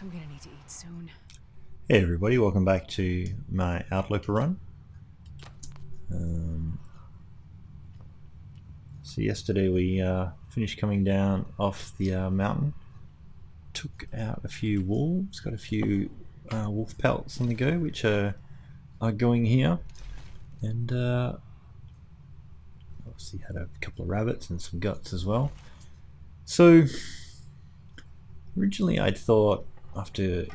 I'm gonna need to eat soon. Hey everybody, welcome back to my Outerloper run. So yesterday we finished coming down off the mountain, took out a few wolves, got a few wolf pelts on the go which are going here, and obviously had a couple of rabbits and some guts as well. So originally I'd thought after,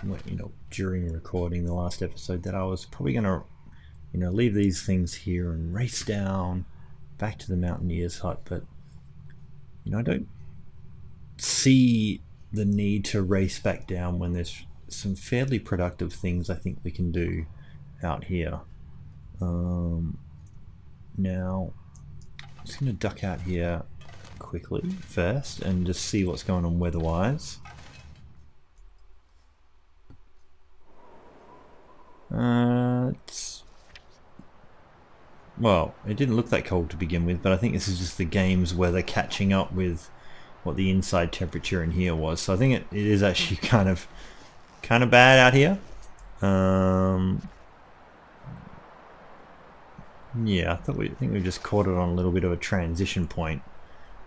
during recording the last episode that I was probably going to leave these things here and race down back to the mountaineer's hut, but I don't see the need to race back down when there's some fairly productive things I think we can do out here. Now I'm just going to duck out here quickly first and just see what's going on weather-wise. Well, it didn't look that cold to begin with, but I think this is just the game's weather catching up with what the inside temperature in here was. So I think it is actually kind of bad out here. Yeah, I think we just caught it on a little bit of a transition point,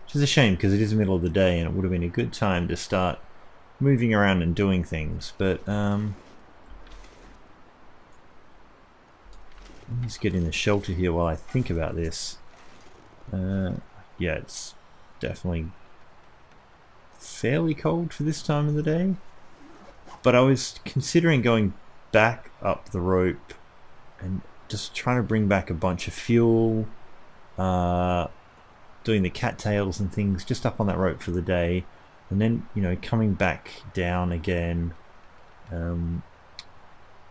which is a shame because it is the middle of the day and it would have been a good time to start moving around and doing things. But let's get in the shelter here while I think about this. Yeah, it's definitely fairly cold for this time of the day. But I was considering going back up the rope and just trying to bring back a bunch of fuel, doing the cattails and things just up on that rope for the day, and then coming back down again.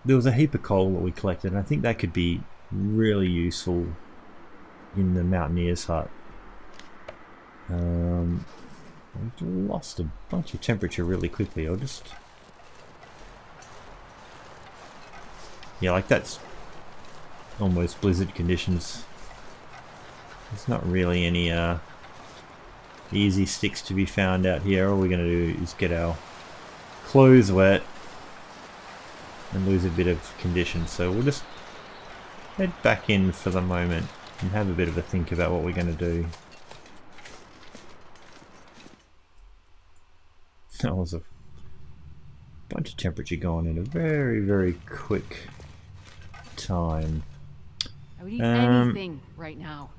There was a heap of coal that we collected, and I think that could be really useful in the mountaineer's hut. We've lost a bunch of temperature really quickly. Yeah, like that's almost blizzard conditions. There's not really any easy sticks to be found out here. All we're going to do is get our clothes wet and lose a bit of condition, so we'll just head back in for the moment and have a bit of a think about what we're going to do. That was a bunch of temperature gone in a very, very quick time. I would eat anything right now.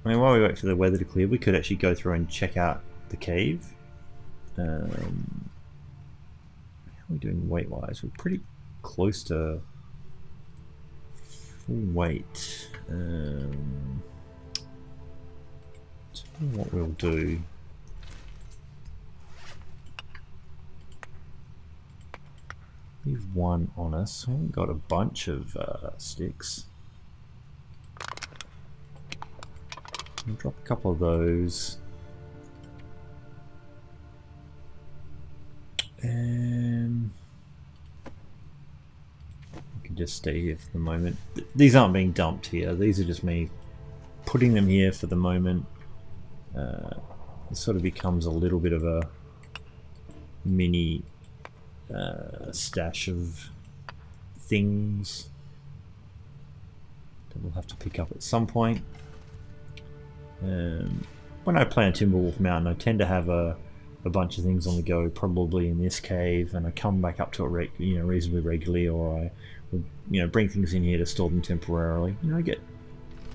I mean, while we wait for the weather to clear, we could actually go through and check out the cave. How are we doing weight-wise? We're pretty close to full weight. So what we'll do, leave one on us. We haven't got a bunch of sticks. We'll drop a couple of those. And we can just stay here for the moment. These aren't being dumped here. These are just me putting them here for the moment. It sort of becomes a little bit of a mini stash of things that we'll have to pick up at some point. When I play on Timberwolf Mountain, I tend to have a bunch of things on the go, probably in this cave, and I come back up to it reasonably regularly, or I will, bring things in here to store them temporarily. I get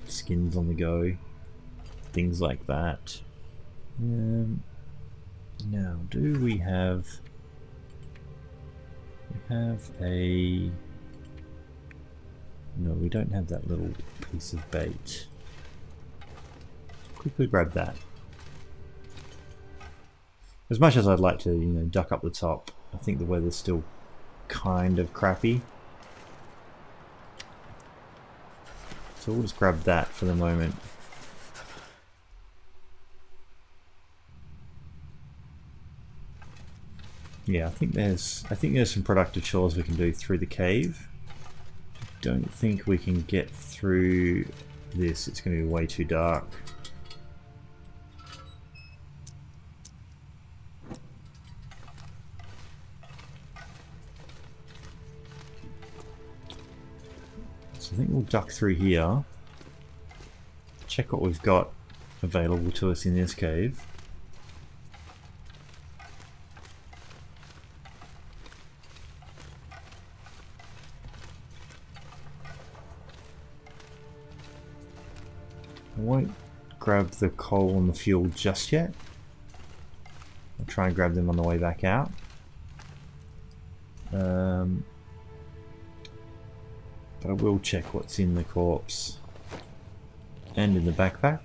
skins on the go, things like that. Now, do we have... We have a... No, we don't have that little piece of bait. Quickly grab that. As much as I'd like to, duck up the top, I think the weather's still kind of crappy. So we'll just grab that for the moment. Yeah, I think there's some productive chores we can do through the cave. Don't think we can get through this. It's going to be way too dark. So I think we'll duck through here. Check what we've got available to us in this cave. I won't grab the coal and the fuel just yet. I'll try and grab them on the way back out. But I will check what's in the corpse and in the backpack.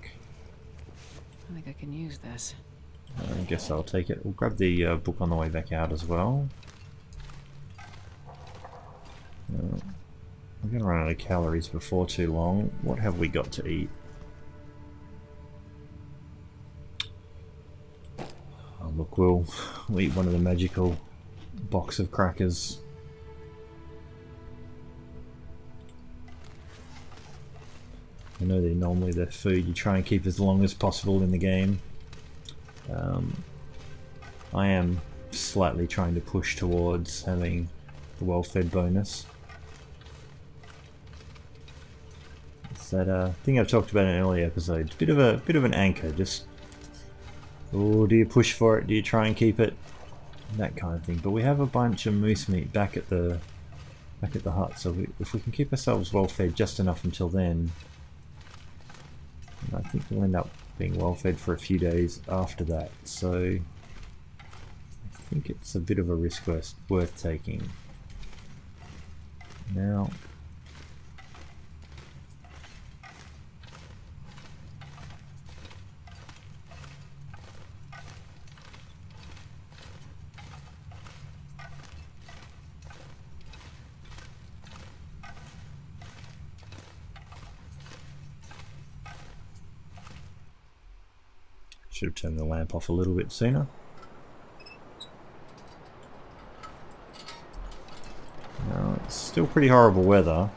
I think I can use this. I guess I'll take it. We'll grab the book on the way back out as well. I'm going to run out of calories before too long. What have we got to eat? Oh, look, we'll eat one of the magical box of crackers. I know they're normally the food you try and keep as long as possible in the game. I am slightly trying to push towards having the well-fed bonus. It's that thing I've talked about in earlier episodes. Bit of an anchor. Just, oh, do you push for it? Do you try and keep it? That kind of thing. But we have a bunch of moose meat back at the hut, so if we can keep ourselves well-fed just enough until then, I think we'll end up being well-fed for a few days after that. So I think it's a bit of a risk worth taking. Now, should have turned the lamp off a little bit sooner. Now, it's still pretty horrible weather.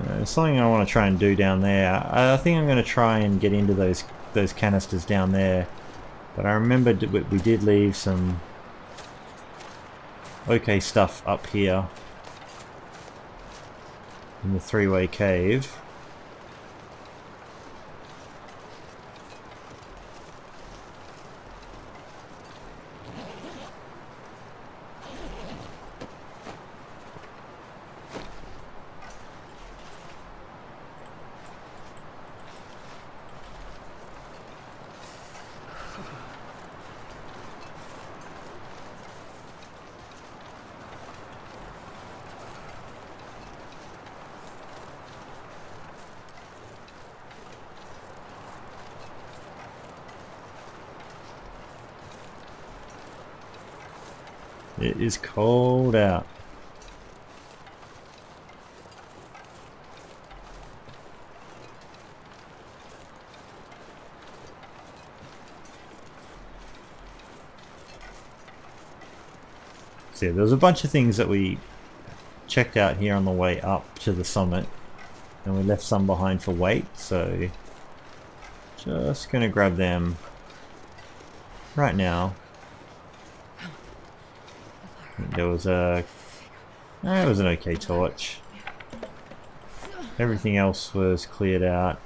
There's something I want to try and do down there. I think I'm going to try and get into those canisters down there. But I remember we did leave some okay stuff up here in the three-way cave. It is cold out. So there was a bunch of things that we checked out here on the way up to the summit, and we left some behind for weight, so just gonna grab them right now. There was it was an okay torch. Everything else was cleared out.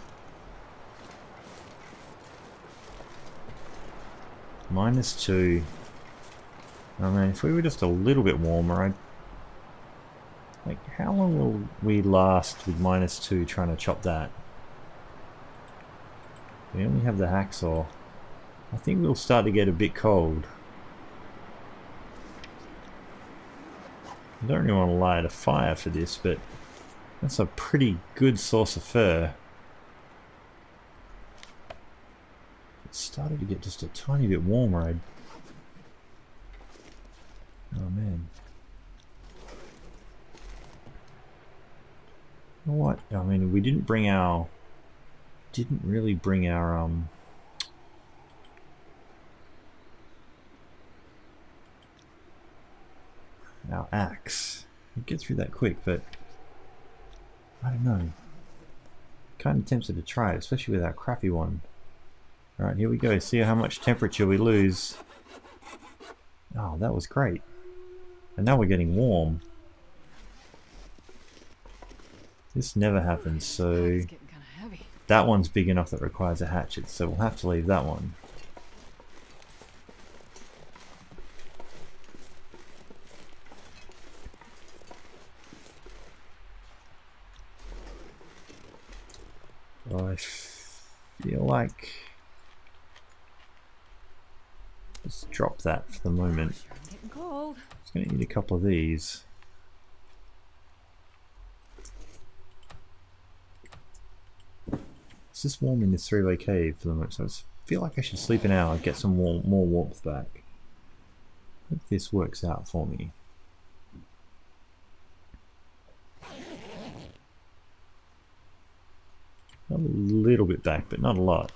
-2. I mean, if we were just a little bit warmer, like, how long will we last with -2 trying to chop that? We only have the hacksaw. I think we'll start to get a bit cold. I don't really want to light a fire for this, but that's a pretty good source of fur. It started to get just a tiny bit warmer. Oh man. You know what? I mean, we didn't really bring our axe. We'd get through that quick, but I don't know. Kind of tempted to try it, especially with our crappy one. Alright, here we go. See how much temperature we lose. Oh, that was great. And now we're getting warm. This never happens, so It's getting kind of heavy. that one's big enough that requires a hatchet, so we'll have to leave that one. I feel like let's drop that for the moment. Sure, I'm getting cold. It's going to need a couple of these. It's just warm in this three-way cave for the moment, so I feel like I should sleep an hour and get some more warmth back. Hope this works out for me. A little bit back, but not a lot.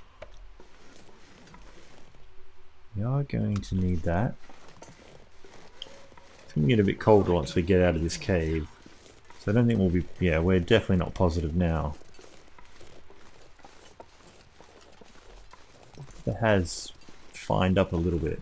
We are going to need that. It's going to get a bit colder once we get out of this cave. So I don't think we'll be... yeah, we're definitely not positive now. It has fined up a little bit.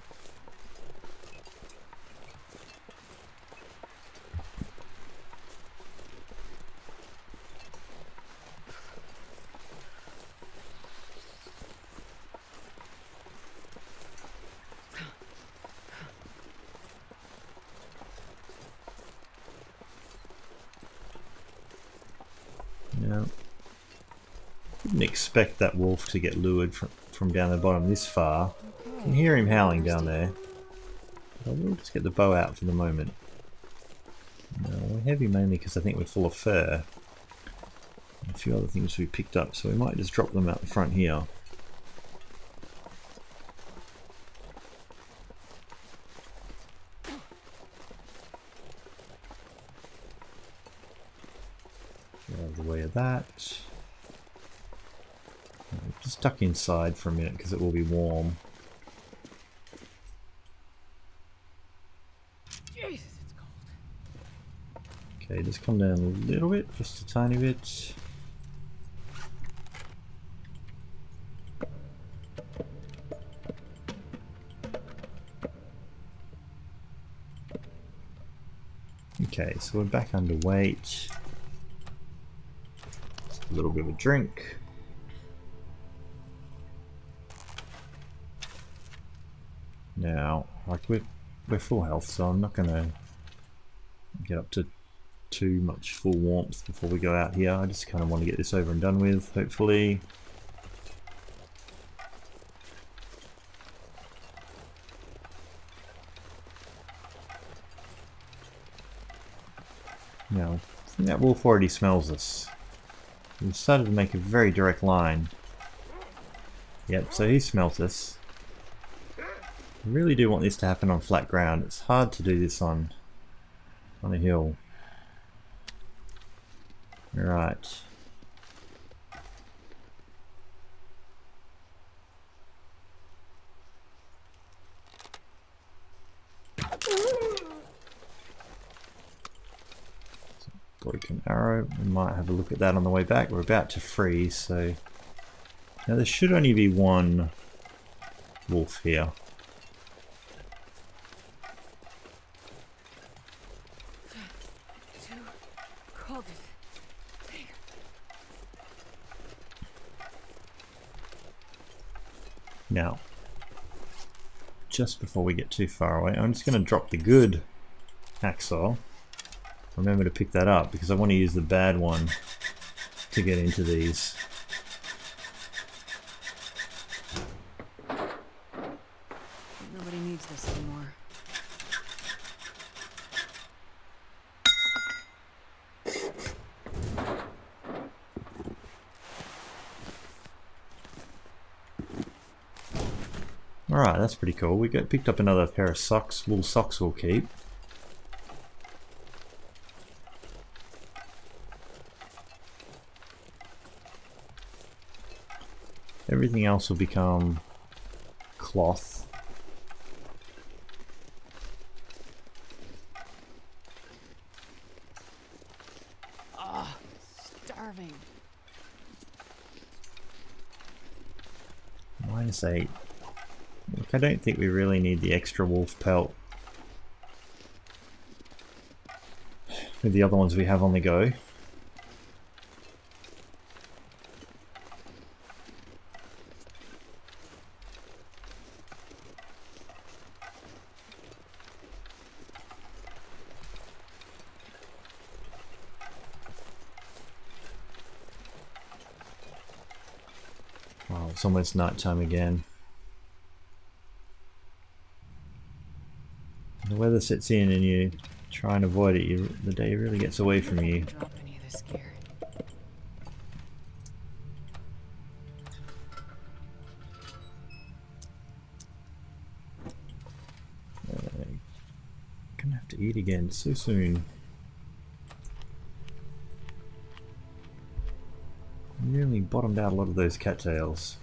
Yeah. Didn't expect that wolf to get lured from down the bottom this far. I can hear him howling down there. But I will just get the bow out for the moment. No, we're heavy mainly because I think we're full of fur. And a few other things we picked up, so we might just drop them out the front here. Get out of the way of that. Just duck inside for a minute because it will be warm. Jesus, it's cold. Okay, just come down a little bit, just a tiny bit. Okay, so we're back under weight. Just a little bit of a drink. Now, like we're full health, so I'm not gonna get up to too much full warmth before we go out here. I just kind of want to get this over and done with, hopefully. Now, I think that wolf already smells us. We've started to make a very direct line. Yep, so he smelt us. I really do want this to happen on flat ground. It's hard to do this on a hill. Right. Broken arrow. We might have a look at that on the way back. We're about to freeze, so now there should only be one wolf here. Now, just before we get too far away, I'm just going to drop the good hacksaw. Remember to pick that up because I want to use the bad one to get into these. Nobody needs this anymore. Alright, that's pretty cool. We picked up another pair of socks, wool socks we'll keep. Everything else will become cloth. Ah, starving. -8. Look, I don't think we really need the extra wolf pelt with the other ones we have on the go. it's almost nighttime again. The weather sets in and you try and avoid it, the day really gets away from you. Drop any of this gear. Gonna have to eat again so soon. Nearly bottomed out a lot of those cattails.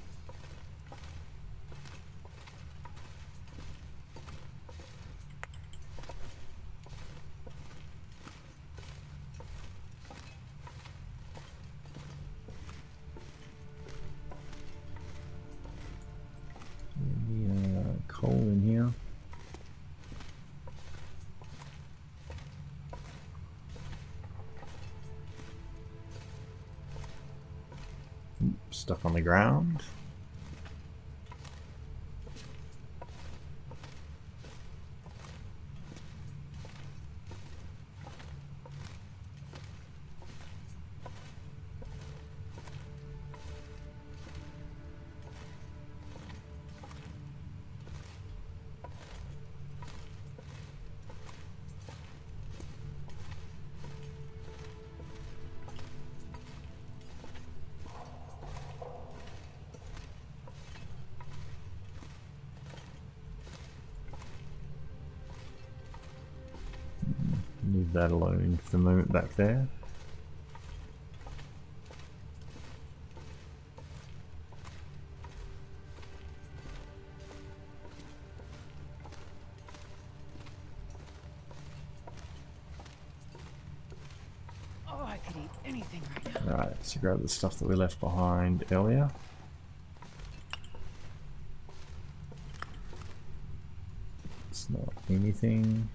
Any coal in here? Stuff on the ground. Leave that alone for the moment back there. Oh, I could eat anything right now. Alright, so grab the stuff that we left behind earlier. It's not anything.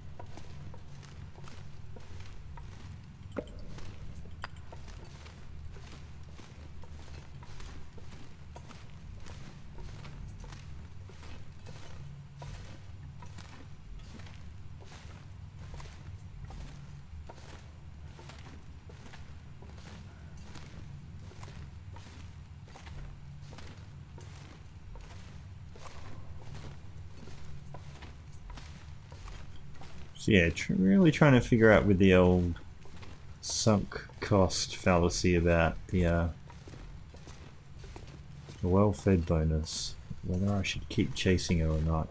So yeah, really trying to figure out with the old sunk cost fallacy about the well-fed bonus, whether I should keep chasing her or not.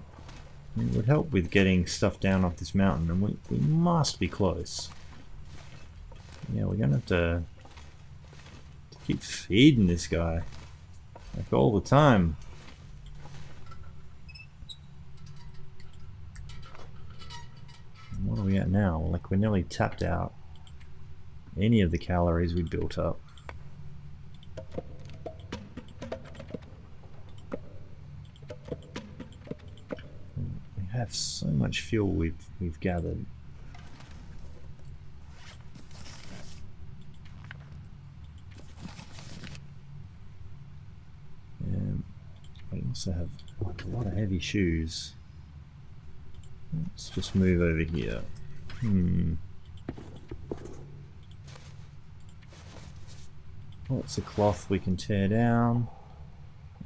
I mean, it would help with getting stuff down off this mountain, and we must be close. Yeah, we're gonna have to keep feeding this guy, like all the time. What are we at now? Like, we're nearly tapped out any of the calories we built up. We have so much fuel we've gathered. And we also have like a lot of heavy shoes. Let's just move over here. Lots of cloth we can tear down.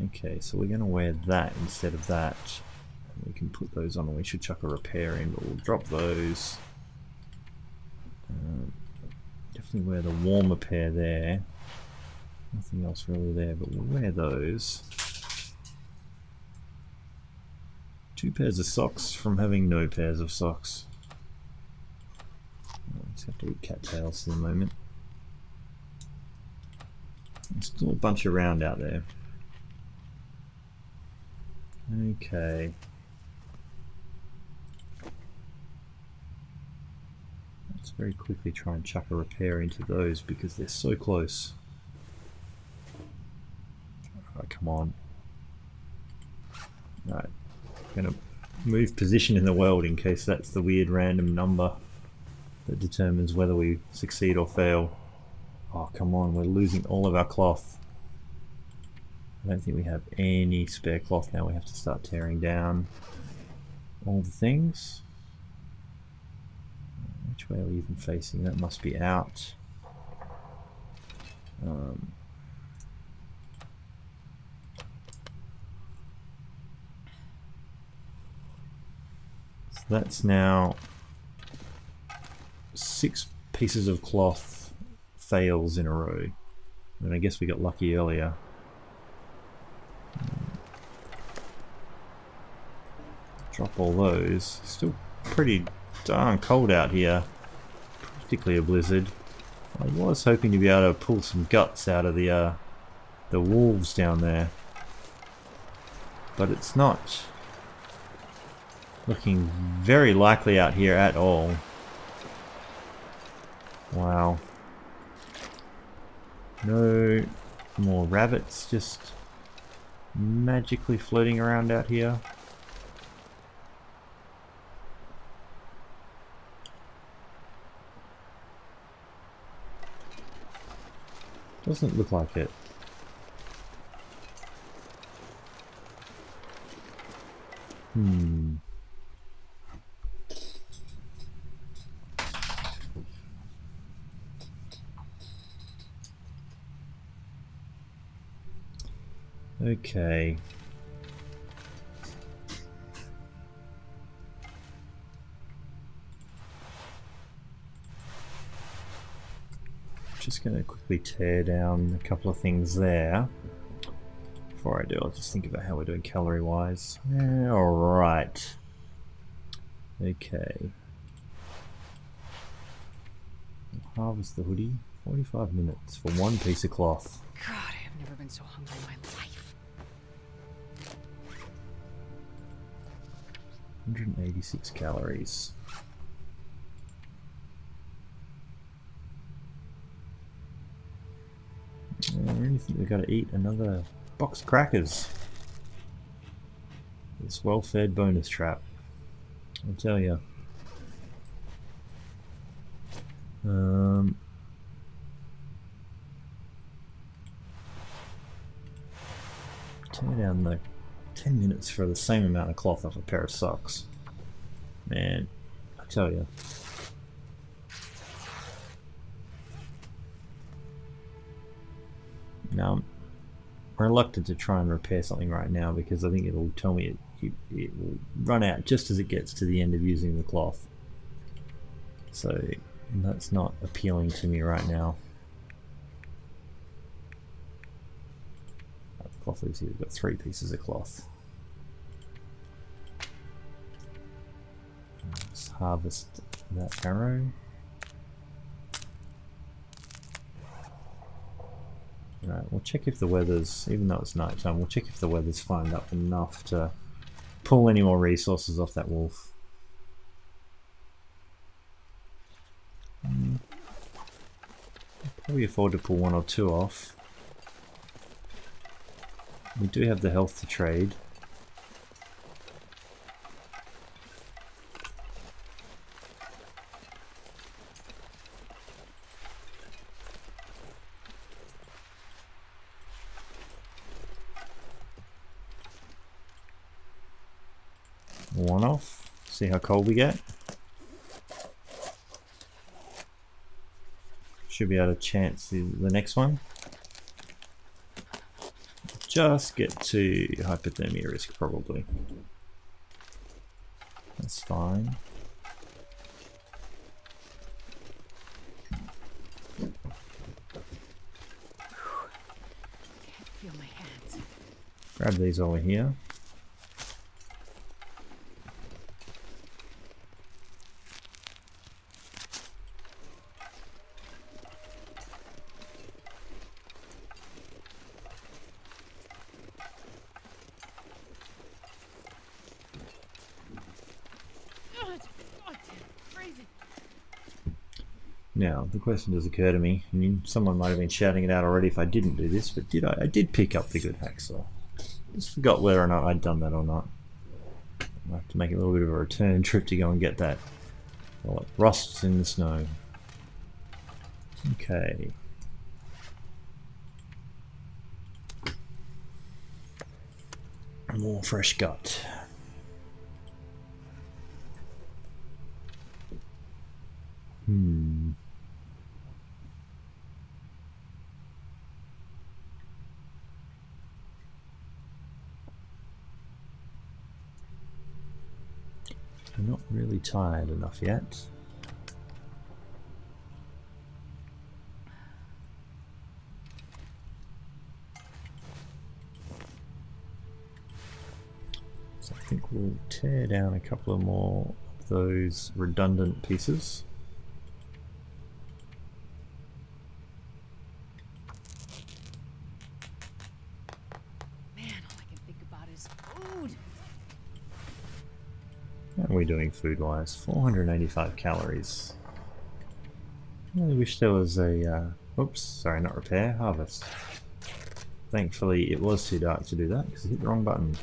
Okay, so we're going to wear that instead of that. We can put those on and we should chuck a repair in, but we'll drop those. Definitely wear the warmer pair there. Nothing else really there, but we'll wear those. 2 pairs of socks from having no pairs of socks. Let's have to eat cattails for the moment. There's still a bunch around out there. Okay. Let's very quickly try and chuck a repair into those because they're so close. Alright, come on. Alright. Gonna move position in the world in case that's the weird random number that determines whether we succeed or fail. Oh, come on, we're losing all of our cloth. I don't think we have any spare cloth now. We have to start tearing down all the things. Which way are we even facing? That must be out. So that's now 6 pieces of cloth fails in a row. And I guess we got lucky earlier. Drop all those. Still pretty darn cold out here. Particularly a blizzard. I was hoping to be able to pull some guts out of the wolves down there. But it's not looking very likely out here at all. Wow. No more rabbits just magically floating around out here. Doesn't look like it. Okay. Just going to quickly tear down a couple of things there. Before I do, I'll just think about how we're doing calorie wise. Yeah, alright. Okay. We'll harvest the hoodie. 45 minutes for 1 piece of cloth. God, I have never been so hungry in my life. 186 calories. I really think we've got to eat another box of crackers. This well-fed bonus trap. I'll tell you. Turn down the 10 minutes for the same amount of cloth off a pair of socks. Man, I tell you. Now, I'm reluctant to try and repair something right now because I think it'll tell me it will run out just as it gets to the end of using the cloth. So that's not appealing to me right now. The cloth is here. We've got 3 pieces of cloth. Let's harvest that arrow. Right, we'll check if the weather's, even though it's night time, we'll check if the weather's fined up enough to pull any more resources off that wolf. I'll probably afford to pull 1 or 2 off. We do have the health to trade. One off, see how cold we get. Should be able to chance the next one. Just get to hypothermia risk probably. That's fine. Can't feel my hands. Grab these over here. Now, the question does occur to me, and someone might have been shouting it out already if I didn't do this, but did I? I did pick up the good hacksaw. Just forgot whether or not I'd done that or not. I'll have to make a little bit of a return trip to go and get that while it rusts in the snow. Okay. More fresh gut. We're not really tired enough yet. So I think we'll tear down a couple of more of those redundant pieces. Man, all I can think about is food. How are we doing food-wise? 485 calories. I really wish there was a... oops, sorry, not repair, harvest. Thankfully it was too dark to do that because I hit the wrong button.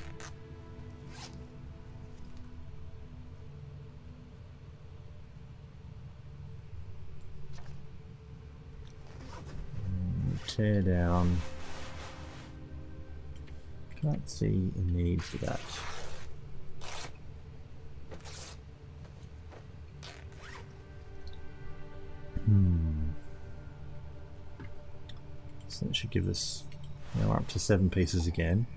Tear down. Can't see a need for that. So that should give us, now we're up to 7 pieces again.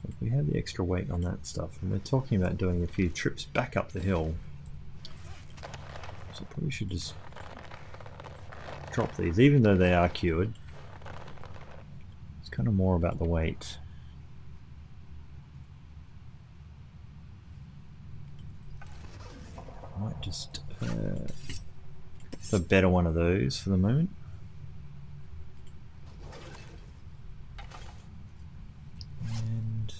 If we have the extra weight on that stuff, and we're talking about doing a few trips back up the hill, so probably should just drop these, even though they are cured. It's kind of more about the weight. I might just a better one of those for the moment. And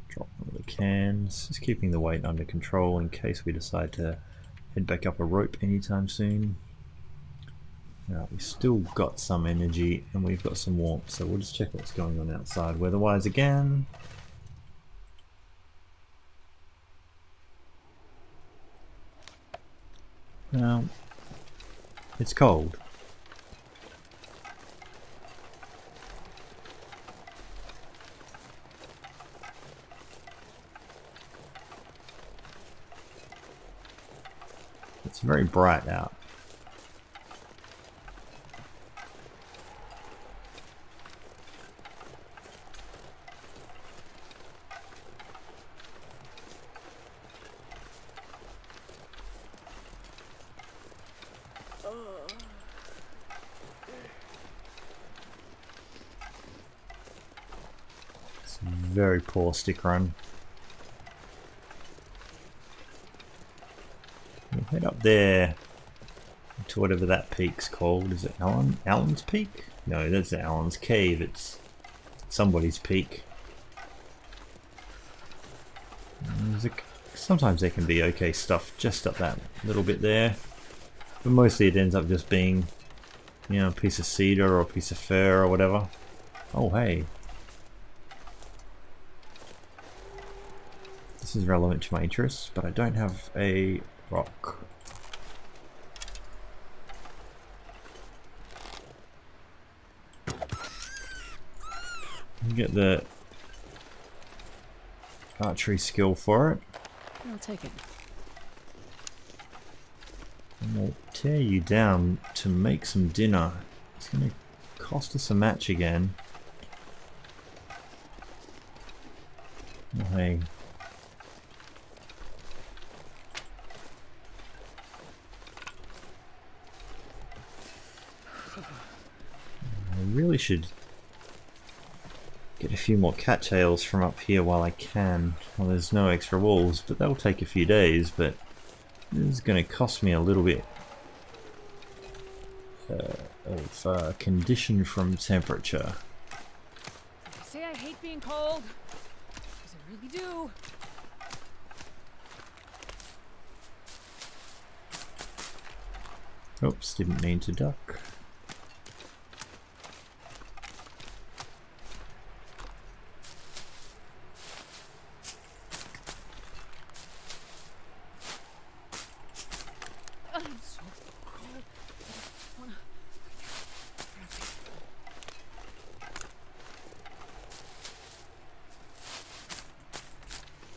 drop one of the cans, just keeping the weight under control in case we decide to head back up a rope anytime soon. Now we've still got some energy and we've got some warmth, so we'll just check what's going on outside weather-wise again. Now, it's cold. It's very bright out. It's a very poor stick run. We'll head up there to whatever that peak's called. Is it Allen's Peak? No, that's Allen's Cave. It's somebody's peak. Sometimes there can be okay stuff just up that little bit there, but mostly it ends up just being, you know, a piece of cedar or a piece of fir or whatever. Oh hey, this is relevant to my interests, but I don't have a rock. You get the archery skill for it. I'll take it. And we'll tear you down to make some dinner. It's going to cost us a match again. Oh, hey. I really should get a few more cattails from up here while I can. Well, there's no extra walls, but that'll take a few days, but this is going to cost me a little bit of condition from temperature. I say I hate being cold, because I really do. Oops, didn't mean to duck. I'm so cold. I wanna...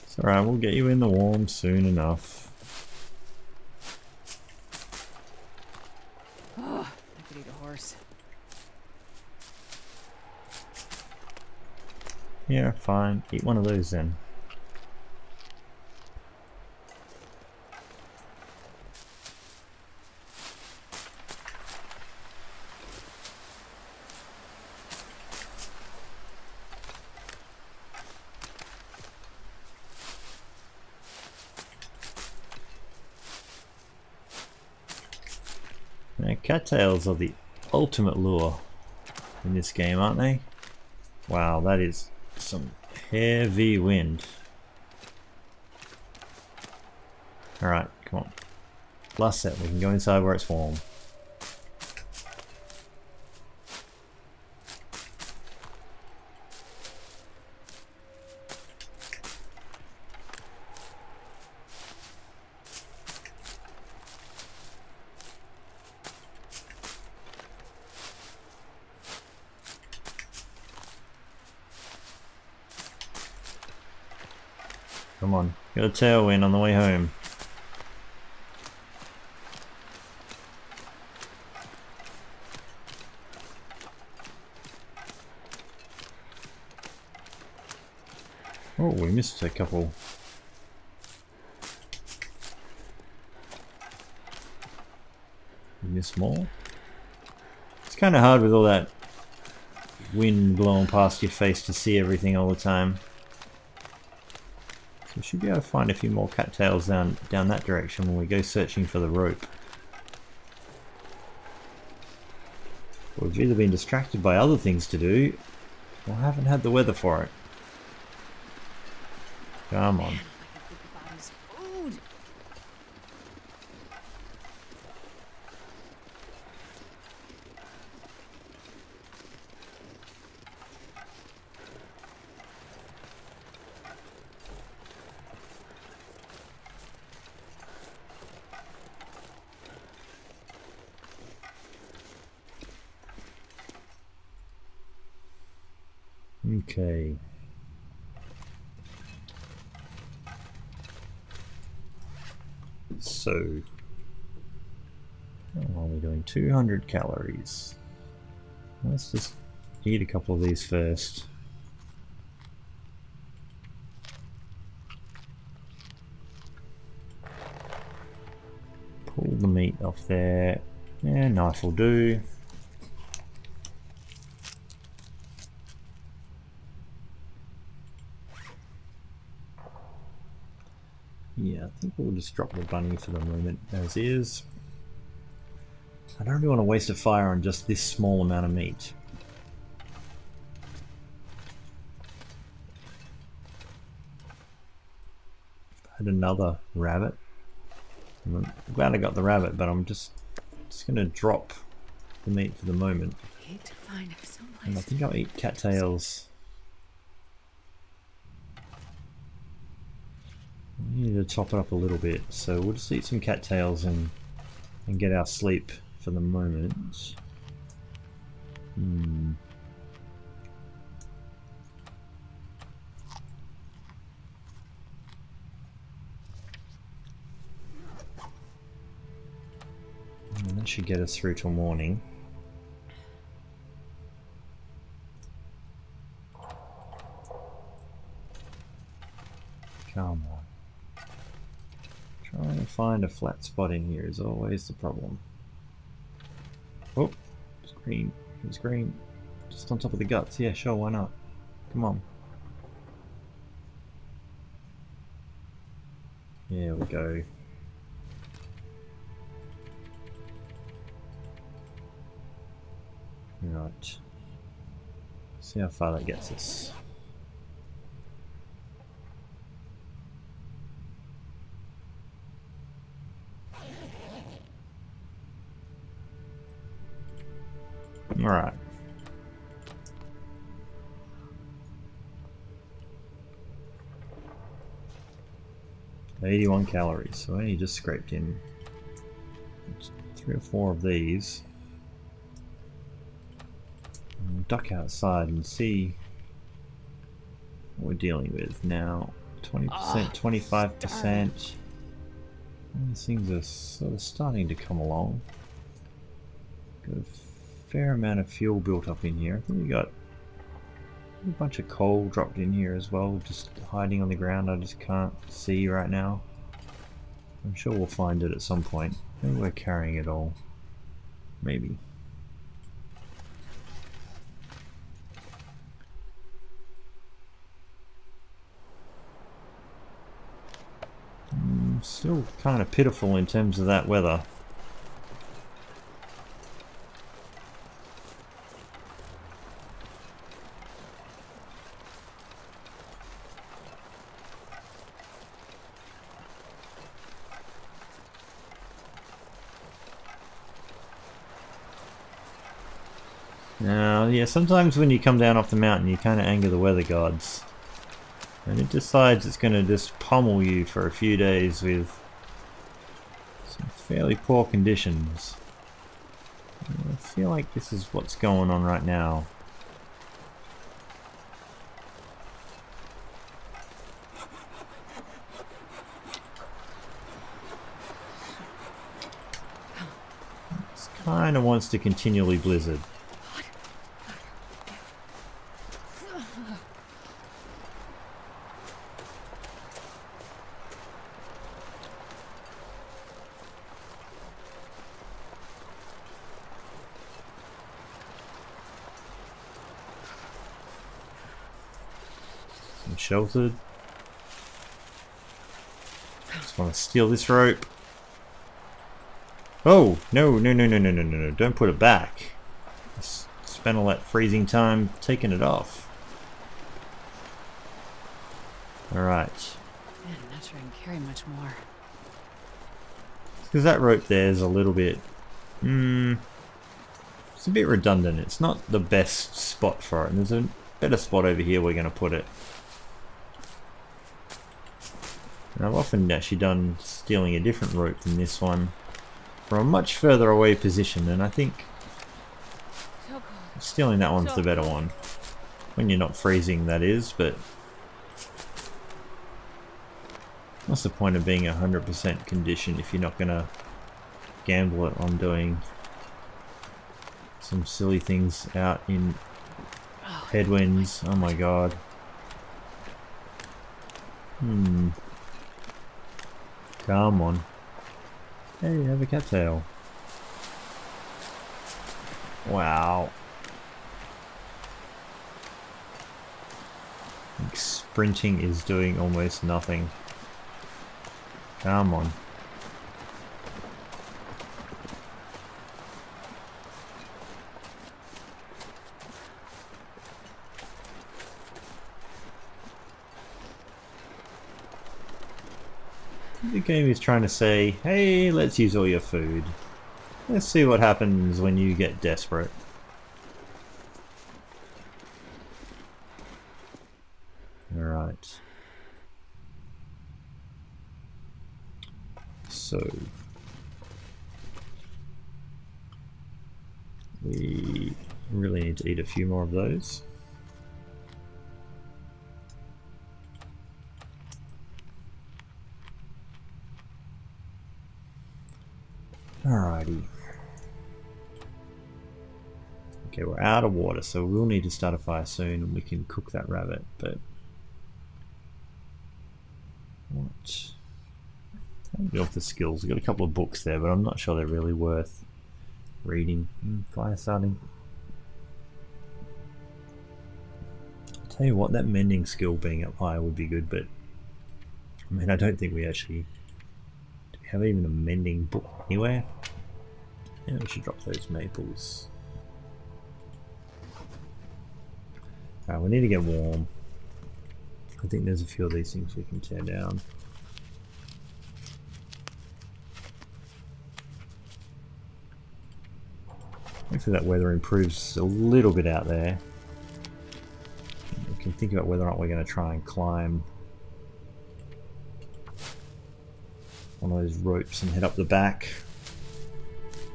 It's alright, we'll get you in the warm soon enough. Oh, I could eat a horse. Yeah, fine. Eat one of those then. Now, cattails are the ultimate lure in this game, aren't they? Wow, that is some heavy wind. Alright, come on. Last set, we can go inside where it's warm. Come on, got a tailwind on the way home. Oh, we missed a couple. We missed more. It's kind of hard with all that wind blowing past your face to see everything all the time. So we should be able to find a few more cattails down that direction when we go searching for the rope. We've either been distracted by other things to do, or haven't had the weather for it. Come on. Okay. So, how are we doing? 200 calories. Let's just eat a couple of these first. Pull the meat off there. Yeah, knife will do. Yeah, I think we'll just drop the bunny for the moment as is. I don't really want to waste a fire on just this small amount of meat. I had another rabbit. I'm glad I got the rabbit, but I'm just going to drop the meat for the moment. And I think I'll eat cattails. We need to top it up a little bit, so we'll just eat some cattails and get our sleep for the moment. And that should get us through till morning. Come on. Trying to find a flat spot in here is always the problem. Oh, it's green. It's green. Just on top of the guts. Yeah, sure, why not? Come on. There we go. Right. See how far that gets us. Alright. $81 calories, so I only just scraped in 3 or 4 of these. And duck outside and see what we're dealing with now. 20%, 25%. These things are sort of starting to come along. Got a fair amount of fuel built up in here. I think we got A bunch of coal dropped in here as well, just hiding on the ground. I just can't see right now. I'm sure we'll find it at some point. Maybe we're carrying it all. Maybe. Still kind of pitiful in terms of that weather. Now, yeah, sometimes when you come down off the mountain you kind of anger the weather gods. And it decides it's going to just pummel you for a few days with some fairly poor conditions. I feel like this is what's going on right now. It kind of wants to continually blizzard. Sheltered. Just want to steal this rope. Oh, no, no, no, no, no, no, no, no. Don't put it back. Spent all that freezing time taking it off. Alright. Man, I'm not sure I can carry much more. Because that rope there is a little bit... it's a bit redundant. It's not the best spot for it. And there's a better spot over here we're going to put it. And I've often actually done stealing a different rope than this one from a much further away position, and I think stealing that one's the better one. When you're not freezing, that is, but what's the point of being 100% condition if you're not going to gamble it on doing some silly things out in headwinds? Oh my god. Come on. Hey, have a cattail. Wow. Like sprinting is doing almost nothing. Come on. The game is trying to say, hey, let's use all your food. Let's see what happens when you get desperate. Alright. So we really need to eat a few more of those. Alrighty. Okay, we're out of water, so we'll need to start a fire soon and we can cook that rabbit, but what? Go off the skills. We've got a couple of books there, but I'm not sure they're really worth reading. Fire starting. I'll tell you what, that mending skill being up higher would be good, but I mean, I don't think we actually have even a mending book anywhere. Yeah, we should drop those maples. Alright, we need to get warm. I think there's a few of these things we can tear down. Hopefully that weather improves a little bit out there. We can think about whether or not we're going to try and climb one of those ropes and head up the back.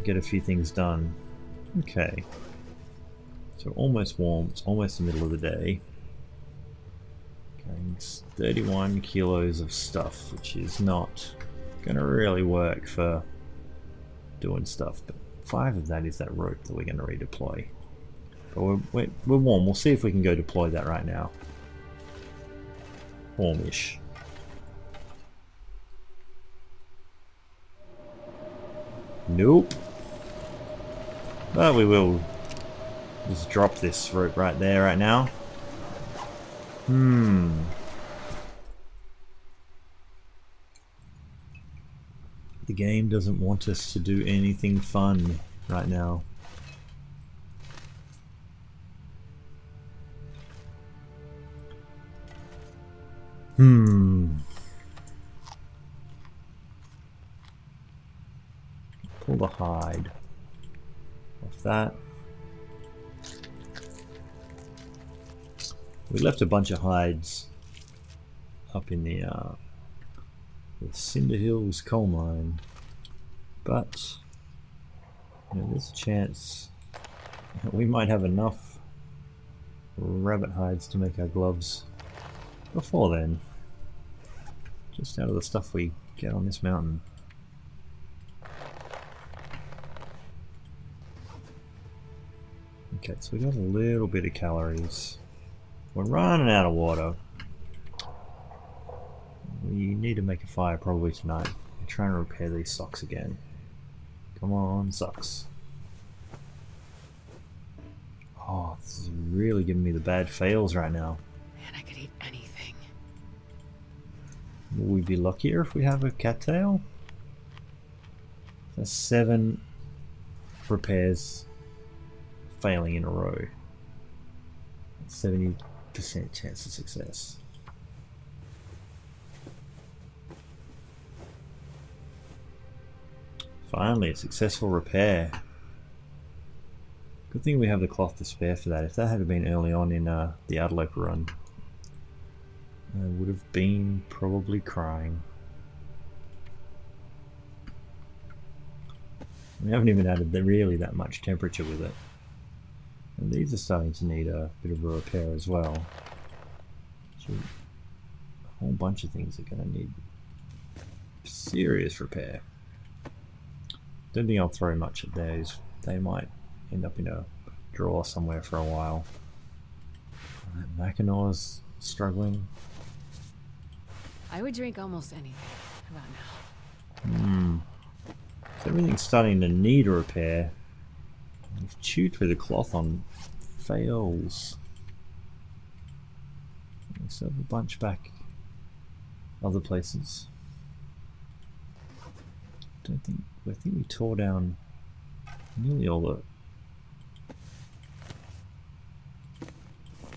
Get a few things done. Okay. So almost warm. It's almost the middle of the day. Carrying 31 kilos of stuff, which is not going to really work for doing stuff. But 5 of that is that rope that we're going to redeploy. But we're warm. We'll see if we can go deploy that right now. Warmish. Nope. But we will just drop this rope right there right now. The game doesn't want us to do anything fun right now. Pull the hide off that. We left a bunch of hides up in the Cinder Hills coal mine, but you know, there's a chance we might have enough rabbit hides to make our gloves before then, just out of the stuff we get on this mountain. Okay, so we got a little bit of calories. We're running out of water. We need to make a fire probably tonight. I'm trying to repair these socks again. Come on, socks. Oh, this is really giving me the bad fails right now. Man, I could eat anything. Will we be luckier if we have a cattail? That's 7 repairs failing in a row. 70% chance of success. Finally, a successful repair. Good thing we have the cloth to spare for that. If that had been early on in the Outerloper run, I would have been probably crying. We haven't even added really that much temperature with it. And these are starting to need a bit of a repair as well. So a whole bunch of things are going to need serious repair. Don't think I'll throw much at those. They might end up in a drawer somewhere for a while. Mackinaws struggling. I would drink almost anything. How about now? So everything's starting to need a repair. We've chewed through the cloth on fails. We still have a bunch back other places. I think we tore down nearly all the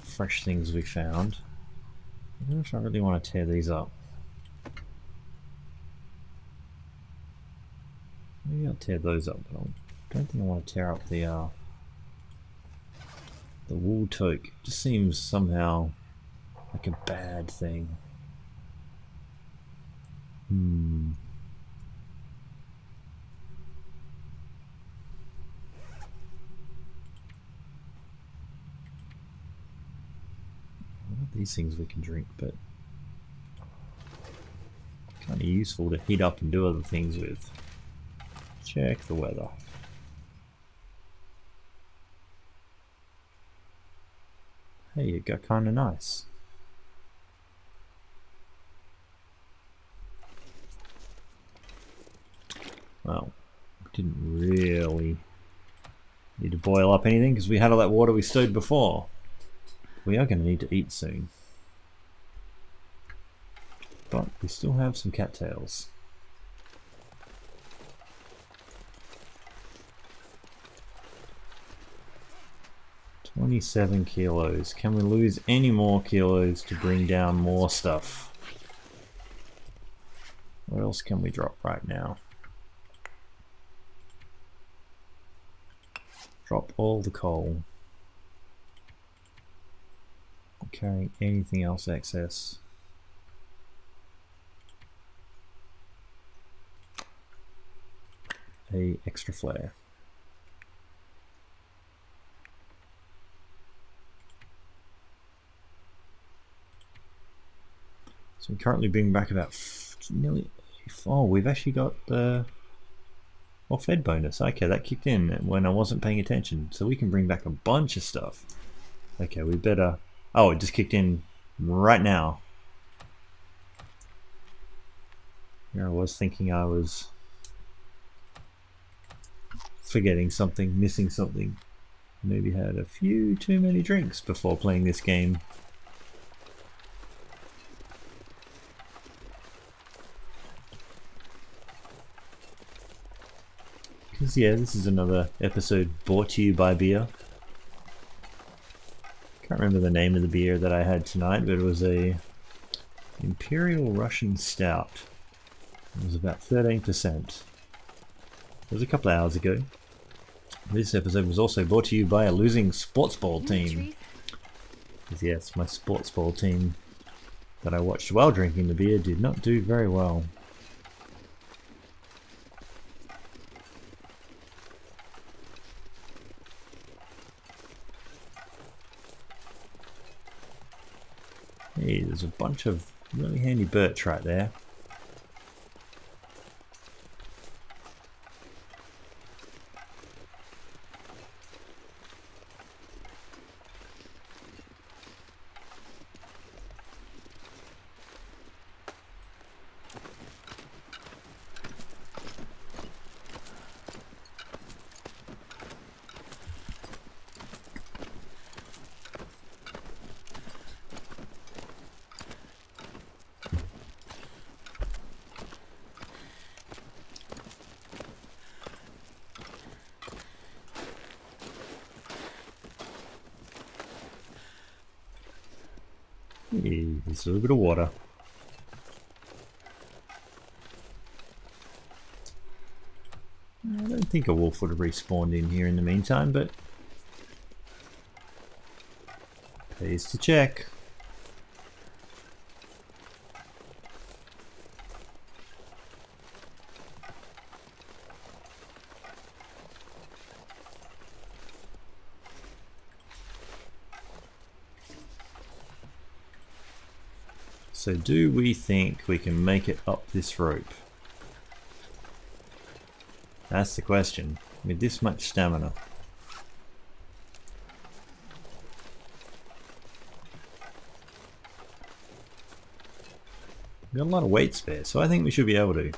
fresh things we found. I don't know if I really want to tear these up. Maybe I'll tear those up, but I don't think I want to tear up the wool toque. It just seems somehow like a bad thing. These things we can drink, but kind of useful to heat up and do other things with. Check the weather. Hey, it got kind of nice. Well, didn't really need to boil up anything because we had all that water we stowed before. We are going to need to eat soon. But we still have some cattails. 27 kilos. Can we lose any more kilos to bring down more stuff? What else can we drop right now? Drop all the coal. Carrying anything else excess. A extra flare. So we're currently being back about nearly. Oh, we've actually got the Or fed bonus. Okay, that kicked in when I wasn't paying attention. So we can bring back a bunch of stuff. Okay, we better... Oh, it just kicked in right now. Here I was thinking I was forgetting something, missing something. Maybe had a few too many drinks before playing this game. Because yeah, this is another episode brought to you by beer. Can't remember the name of the beer that I had tonight, but it was a Imperial Russian Stout. It was about 13%. It was a couple of hours ago. This episode was also brought to you by a losing sports ball team. Because yes, my sports ball team that I watched while drinking the beer did not do very well. Hey, there's a bunch of really handy birch right there. There's a little bit of water. I don't think a wolf would have respawned in here in the meantime, but pays to check. So do we think we can make it up this rope? That's the question, with this much stamina. We've got a lot of weight spare, so I think we should be able to.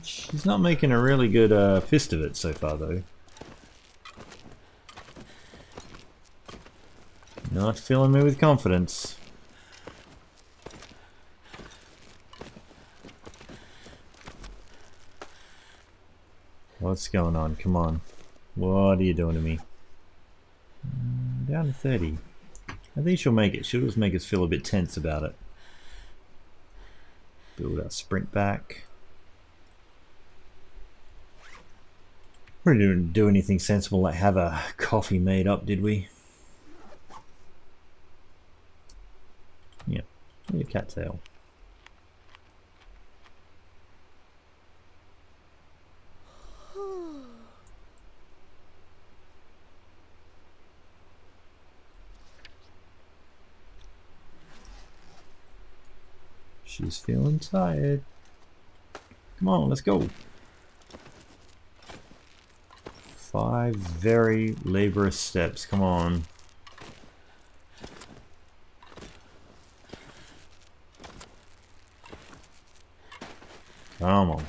She's not making a really good fist of it so far though. Not filling me with confidence. What's going on? Come on. What are you doing to me? Down to 30. I think she'll make it. She'll just make us feel a bit tense about it. Build our sprint back. We didn't do anything sensible like have a coffee made up, did we? Yeah, a cattail. She's feeling tired. Come on, let's go. 5 very laborious steps. Come on. Come on.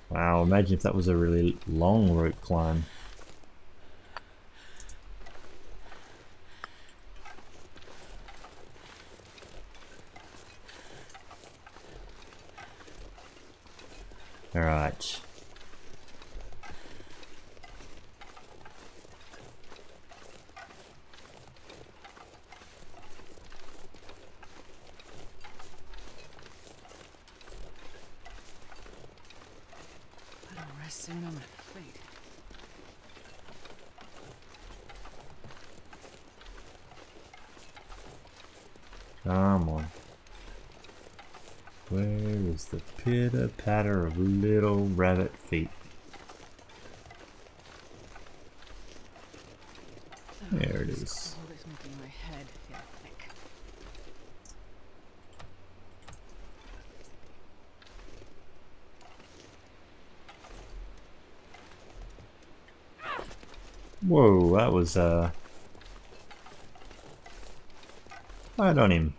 Wow, imagine if that was a really long rope climb. Alright. I don't rest soon, I'm gonna faint. Come on. Where is the pitter patter of little rabbit feet? There it is. Cold is making my head feel thick. Whoa, that was right on him.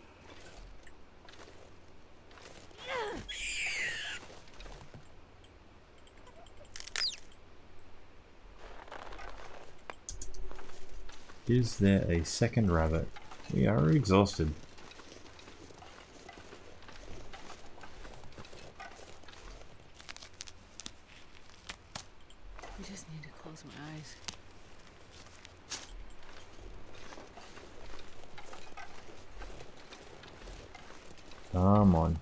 Is there a second rabbit? We are exhausted. I just need to close my eyes. Come on.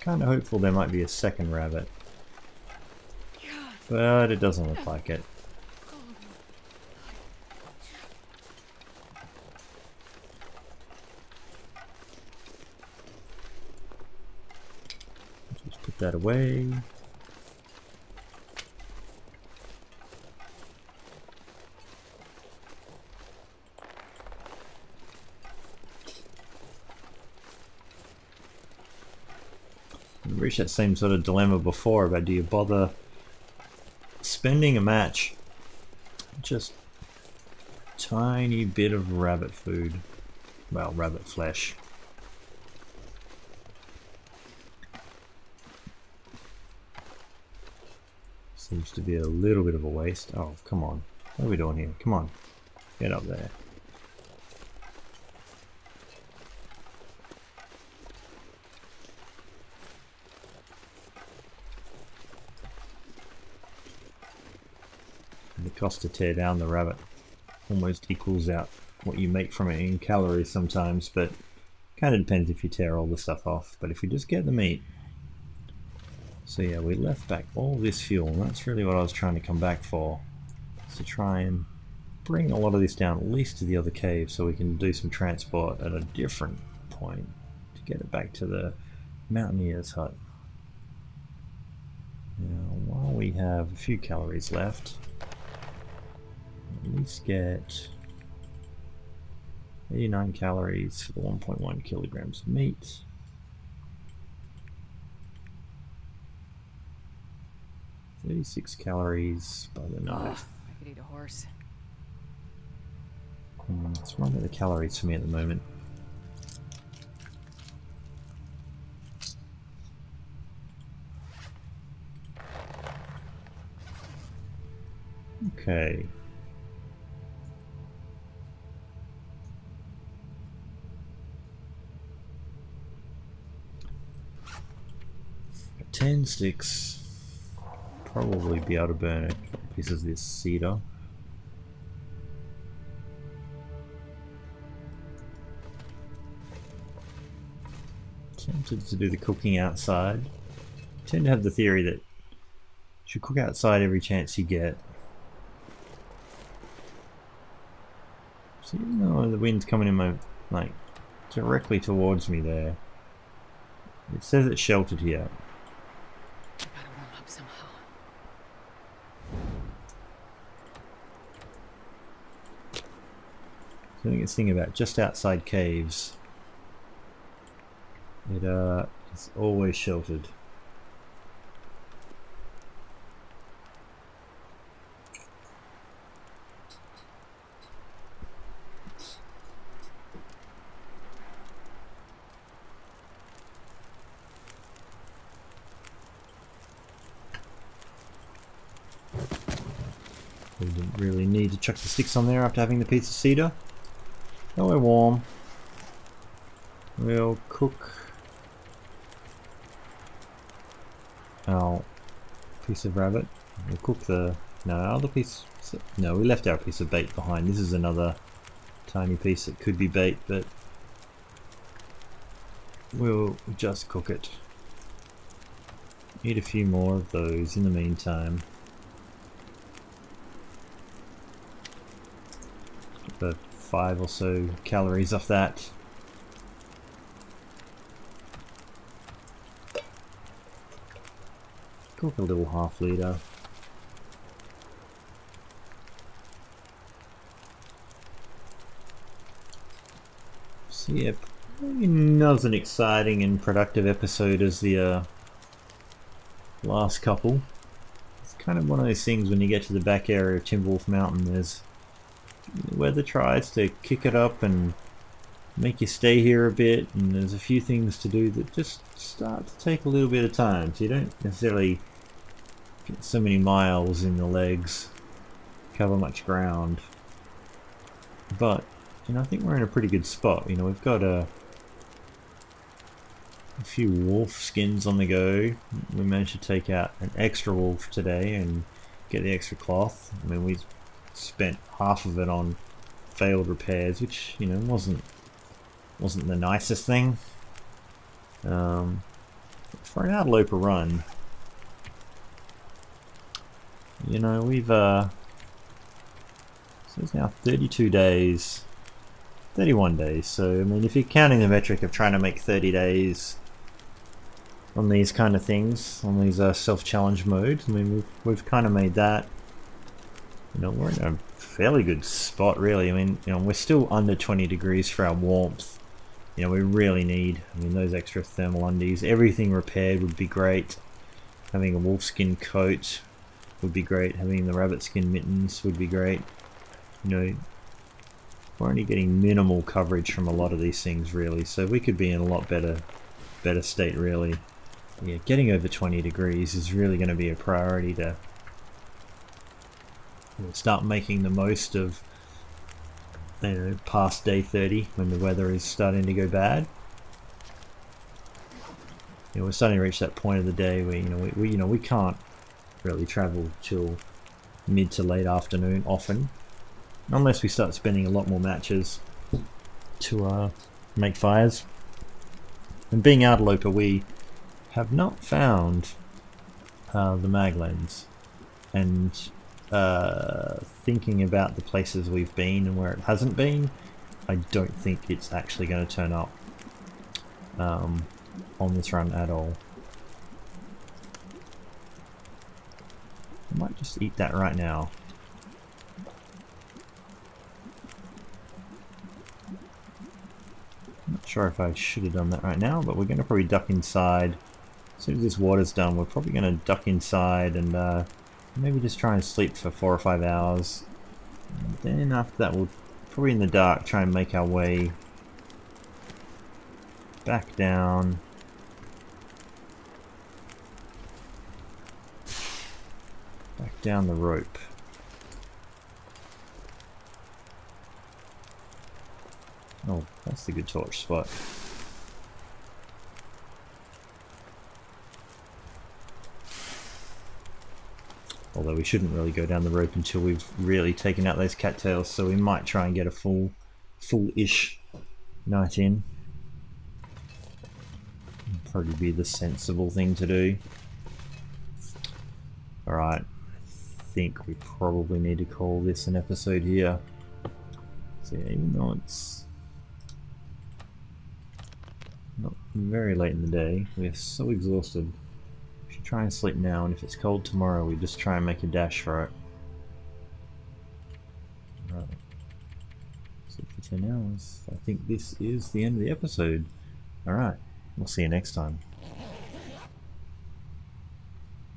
Kind of hopeful there might be a second rabbit, but it doesn't look like it. Just put that away. We reached that same sort of dilemma before about, do you bother spending a match just a tiny bit of rabbit food, well, rabbit flesh. Seems to be a little bit of a waste. Oh, come on. What are we doing here? Come on. Get up there. The cost to tear down the rabbit almost equals out what you make from it in calories sometimes, but kind of depends if you tear all the stuff off. But if we just get the meat. So yeah, we left back all this fuel, and that's really what I was trying to come back for. Is to try and bring a lot of this down at least to the other cave so we can do some transport at a different point to get it back to the mountaineer's hut. Now, while we have a few calories left, at least get 89 calories for the 1.1 kilograms of meat. "36 calories by the knife." I could eat a horse. It's wrong with the calories for me at the moment. Okay. Got 10 sticks. Probably be able to burn a couple pieces of this cedar. Tempted to do the cooking outside. Tend to have the theory that you should cook outside every chance you get. So even though the wind's coming in my, like, directly towards me there, it says it's sheltered here. I gotta warm up somehow. So I think it's thing about just outside caves. It's always sheltered. We didn't really need to chuck the sticks on there after having the piece of cedar. Oh, we're warm. We'll cook our piece of rabbit. We'll cook the other piece. No, we left our piece of bait behind. This is another tiny piece that could be bait, but we'll just cook it. Eat a few more of those in the meantime. The 5 or so calories off that. Cook a little half litre. So yeah, maybe not as an exciting and productive episode as the last couple. It's kind of one of those things when you get to the back area of Timberwolf Mountain, there's the weather tries to kick it up and make you stay here a bit, and there's a few things to do that just start to take a little bit of time, so you don't necessarily get so many miles in the legs, cover much ground. But I think we're in a pretty good spot. We've got a few wolf skins on the go. We managed to take out an extra wolf today and get the extra cloth. I mean, we spent half of it on failed repairs, which wasn't the nicest thing. For an Outerloper run, we've so it's now 32 days, 31 days. So I mean, if you're counting the metric of trying to make 30 days on these kind of things, on these self-challenge modes, I mean, we've kind of made that. We're in a fairly good spot, really. I mean, we're still under 20 degrees for our warmth. We really need, those extra thermal undies. Everything repaired would be great. Having a wolfskin coat would be great. Having the rabbit skin mittens would be great. We're only getting minimal coverage from a lot of these things, really. So we could be in a lot better state, really. Yeah, getting over 20 degrees is really going to be a priority to start making the most of past day 30 when the weather is starting to go bad. We're starting to reach that point of the day where we can't really travel till mid to late afternoon often, unless we start spending a lot more matches to make fires. And being Outerloper, we have not found the mag lens, and thinking about the places we've been and where it hasn't been, I don't think it's actually going to turn up on this run at all. I might just eat that right now. I'm not sure if I should have done that right now, but we're going to probably duck inside. As soon as this water's done, we're probably going to duck inside and maybe just try and sleep for 4 or 5 hours. And then after that, we'll probably in the dark try and make our way back down. Back down the rope. Oh, that's the good torch spot. Although we shouldn't really go down the rope until we've really taken out those cattails, so we might try and get a full-ish night in. Probably be the sensible thing to do. Alright, I think we probably need to call this an episode here. So yeah, even though it's not very late in the day, we're so exhausted. We should try and sleep now, and if it's cold tomorrow, we just try and make a dash for it. Right. Sleep for 10 hours. I think this is the end of the episode. Alright, we'll see you next time.